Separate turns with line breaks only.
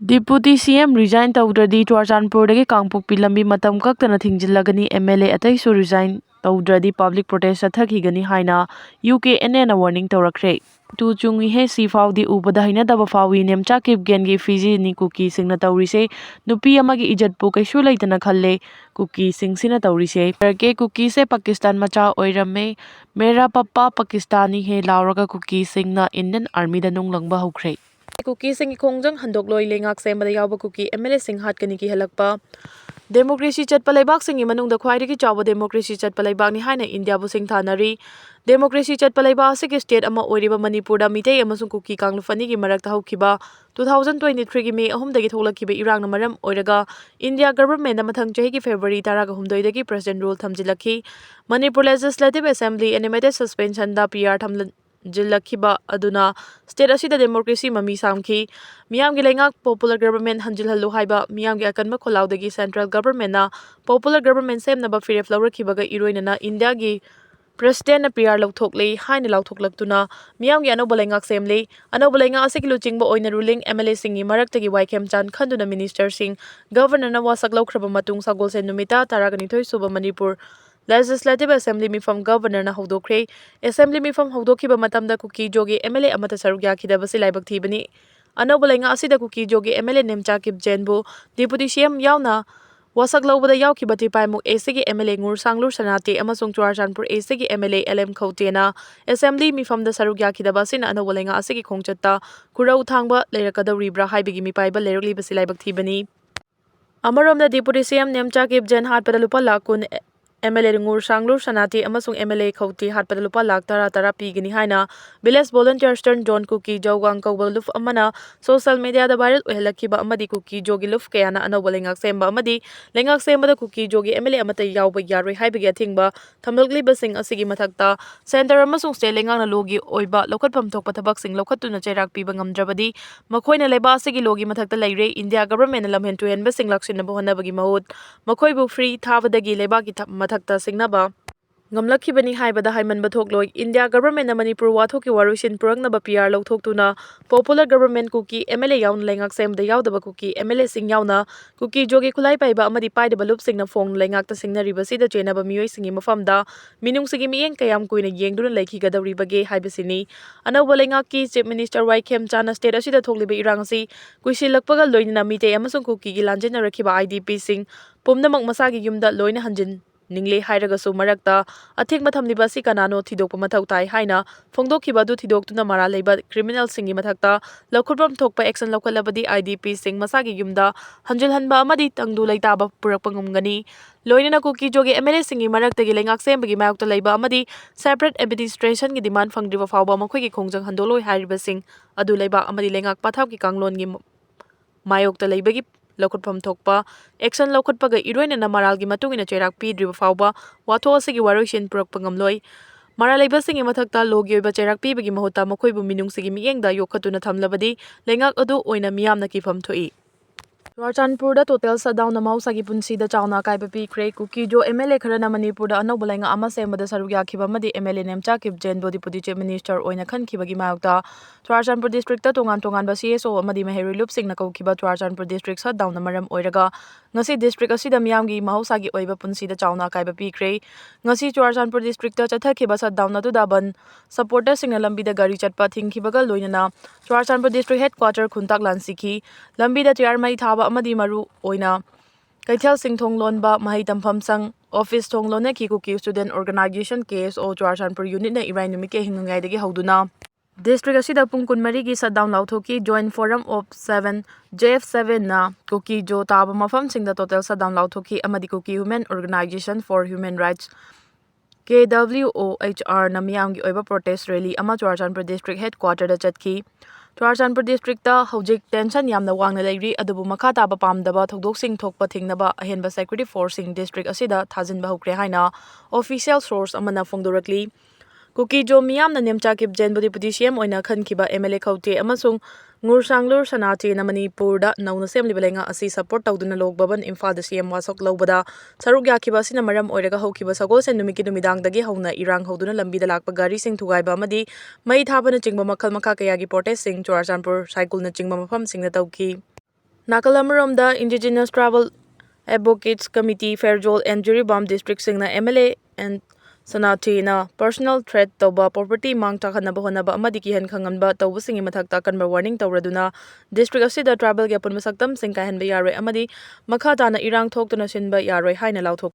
Deputy CM resign tꯧdradi Churachandpurdagi Kangpokpi lambi matam kaktana thingjillagani MLA ataisu resign tꯧdradi public protest chathakigani haina UKNN warning taurakre. Tu chungi he si faudi ubada hainadaba fawi nemchakip gengi fiji ni Kukisingna taurise nupi amagi ijatpu kaisu laitana khalle Kukisingsina taurise. Ke Kuki se Pakistan macha oirame mera papa Pakistani he lauraga Kukisingna Indian Army da nunglangba haukre. Kukising Kongjang handok loi lengak sembada yawba Kuki MLA sing Hatkani Kihallakhre Democracy chatpa laibak singi manungda khwaidagi chawba democracy chatpa laibak ni haina India bu sing thanari democracy chatpa laibak asigi state ama oiriba Manipur da mitei amasung Kuki kanglufani gi marakta haukiba 2023 gi May 3 dagi tholakkiba irang na maram oiraga India government na mathang chahi gi February 13 dagi president rule thamjilakhi Manipur Legislative Assembly animated suspension da PR thamlan Jilakhiba aduna state asida democracy mami samki miyam gi lengak popular government hanjil halu haiba miyam gi akanba kholaudagi central government na popular government semnaba firef lawrakhibaga iroinana India gi president na PR lauthokle haina lauthoklaktuna miyam gi anoba lengak semle anoba lenga asiki luchingba oina ruling MLA singi maraktagi Waikem Chan khanduna minister sing governor na wasak laukraba matung sagol sen numita taragani thoi suba Manipur Legislative Assembly mifam governor na hodokre Assembly mifam hodokhiba matamda Kuki jogi MLA amata saruk yakhidabasi laibak thibani anoba lenga asida Kuki jogi MLA nemchakip jenbu deputy CM yauna wasak laubada yaukhiba tipaimuk ACG MLA ngur sanglur sanate amasung Churachandpur ACG MLA LM Khautena Assembly mifamda saruk yakhidabasi na anoba lenga asigi khongchatta kurau thangba leirakadawribra haibigi mipaiba leiroklibasi laibak thibani Amaromda deputy CM nemchakip jen hatpada lupa lakun MLA ngur sanglur sanati amasung MLA khauti hatpada lupa lakh tara pigini haina village volunteer stern John Kuki jawgang kawbal luf amana social media da viral ohelakhiba amadi Kuki jogi luf kayana anoba lengak semba amadi lengak sembada Kuki jogi MLA amata yawba yaroi haibagi athingba thamlagliba sing asigi mathakta center amasung state lengang na logi oiba lokhatpham thokpa thabak sing lokhatuna chairak piba ngamdrabadi makhoina leba asigi logi mathakta leire India government na lamhen tuhenba sing laksin na bohanabagi mahut makhoibu free thabadagi leba ki mathakta singnaba ngamlakhibani haibada haimanba thokloi India government na Manipur wathoki warusin purangnaba PR lauthokuna popular government Kuki MLA yaun lengak semda yaudaba Kuki MLA sing yauna Kuki jogi khulai paiba amadi paidaba lup singna phong lengak ta singnariba sida chenaba miyoi singi mafamda minung sigi miyeng kayam kuina yengduna laikhigadawribage haibasini anoba lengak ki chief minister Waikem Chan state asida thokliba irangsi kuisilakpaga loinana mitei amasung Kuki gi lanjena rakhiba IDP sing pumnamak masagi yumda loina hanjin Ningle hairagasu marakta athik mathamliba si kanano thidokpa mathau tai haina phongdokhiba du thidokuna mara leiba criminal singi mathakta lakhutbam thokpa action laukhalabadi IDP sing masagi yumda hanjil hanba amadi tangdu laitaba purakpa ngumgani loinana Kuki jogi MLA singi maraktagi lengak sembagi mayokta leiba amadi separate administration gi demand fangdriba fawba makhoi gi khongjang handoloi hairiba sing adu leiba amadi lengak pathap gi kanglon gi mayokta leibagi Lokhutpham thokpa action lokhutpaga iroina na maralgi matungina chairak pidriba fawba watho asigi waroisin purakpa ngamloi Maral leibasingi mathakta logi oiba chairak pibagi mahutta makhoibu minungsigi miyengda yokhatuna thamlabadi lengak adu oina miyamna kifam thoi Churachandpurda total shutdown na mausagi punsida chawna kaiba pikre Kuki jo MLA kharana Manipurda anoba lenga ama sembada saruk yakhiba amadi MLA nemchakip jenbo deputy chief minister oina khankhibagi mayokta Churachandpur district ta tongan ba CSO amadi Maheri Lup Singh na kaukiba Churachandpur district shutdown na maram oiraga ngasi district asida miyamgi mahausagi oiba punsida chawna kaiba pikre ngasi Churachandpur district ta chathakhiba shutdown adu daban supporter singna lambida gari chatpa thingkhibaga loinana Churachandpur district headquarter khuntak lansikhi lambida tiyar mai thaba amadi maru oina Kaithal Singh Thonglonba Mahai Tampham Sang Office Thonglone ki Kuki Student Organization KSO Churachandpur unit na irai numike hingungai dagi hauduna District asida pung kunmari gi shutdown lauthoki Joint Forum of 7 JF7 na Kuki jo taba mafam singda total shutdown lauthoki amadi Kuki Human Organization for Human Rights KWOHR na miyamgi oiba protest rally ama Churachandpur district headquarter da chatki Churachandpur district ta hojik tension yamna wangna leiri adubu makha taba pamdaba thodok thokpa thingnaba ahenba security forcing district asida thajinba hokre haina official source amana phongdorakli Kuki jo miyamna nemchakip jenbu deputy CM oina khankhiba MLA khauti amasung ngur sanglur sanati na Manipurda nauna semliba lenga asi support tawduna lokbaban Imphal CM wasok lobada saruk yakhiba sina maram oiraga hokhiba sagol sen numiki numidang dagi hauna irang hoduna lambida lakpa gari sing thugaiba amadi mai thabana chingba makhal makha kayagi protest sing Churachandpur cycle na chingba mafam singna tawki ꯅꯥꯀꯜ ꯑꯃꯔꯣꯝꯗ indigenous tribal advocates committee Pherzawl and Jiribam ꯗꯤꯁꯇ꯭ꯔꯤꯛꯁꯤꯡꯅ MLA and ꯁꯅꯥꯊꯤꯅ personal threat ꯇꯧꯕ, property ꯃꯥꯡ ꯇꯥꯛꯍꯟꯅꯕ ꯍꯣꯠꯅꯕ ꯑꯃꯗꯤ ꯀꯤꯍꯟ ꯈꯪꯍꯟꯕ ꯇꯧꯕꯁꯤꯡꯒꯤ ꯃꯊꯛꯇ ꯑꯀꯟꯕ ꯋꯥꯔꯅꯤꯡ ꯇꯧꯔꯗꯨꯅ ꯗꯤꯁꯇ꯭ꯔꯤꯛ ꯑꯁꯤꯗ ꯇ꯭ꯔꯥꯏꯕꯦꯜꯒꯤ ꯑꯄꯨꯟꯕ ꯁꯛꯇꯝꯁꯤꯡ ꯀꯥꯏꯍꯟꯕ ꯌꯥꯔꯣꯏ ꯑꯃꯗꯤ ꯃꯈꯥ ꯇꯥꯅ ꯏꯔꯥꯡ ꯊꯣꯛꯇꯨꯅ ꯁꯤꯟꯕ ꯌꯥꯔꯣꯏ ꯍꯥꯏꯅ ꯂꯥꯎꯊꯣꯛ